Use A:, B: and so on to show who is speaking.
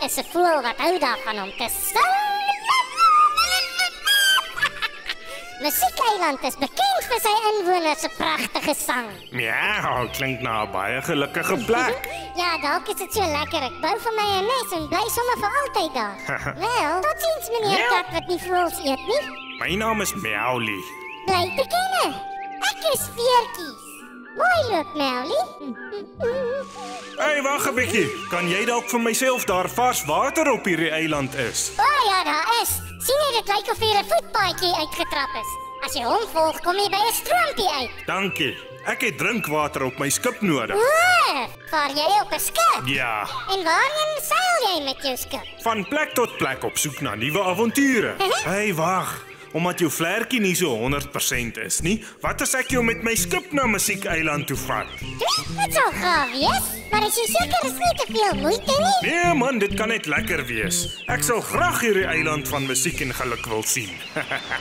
A: is 'n voël wat hou daarvan om te sing. Musiekeiland is bekend vir sy inwoners se pragtige sang.
B: Ja, klink na 'n baie gelukkige plek.
A: Ja, dalk is dit so lekker. Ek bou vir my 'n nes en bly sommer vir altyd daar. Wel, totsiens meneer kat wat nie voëls eet nie.
B: My naam is Meowly.
A: Bly te kenne. Ek is Veertjies. Mooi loop, Meowly.
B: Hey, wag 'n bietjie. Kan jy dalk vir myself daar vars water op hierdie eiland is?
A: O ja, daar is. Sien jy dit lyk of hier 'n voetpaadjie uitgetrap is? As jy hom volg, kom jy by 'n stroompie uit.
B: Dankie. Ek het drinkwater op my skip nodig.
A: O, vaar jy op 'n skip?
B: Ja,
A: En waarheen seil jy met jou skip?
B: van plek tot plek op soek na nuwe avonture. Hey, wag. Omdat jou vlekkie nie so 100% is nie, wat as ek jou met my skip na Musiekeiland toe vat?
A: Dit sal gaaf wees, maar is jy seker is nie te veel moeite nie?
B: Nee man, dit kan net lekker wees. Ek sal graag hierdie eiland van musiek en geluk wil sien.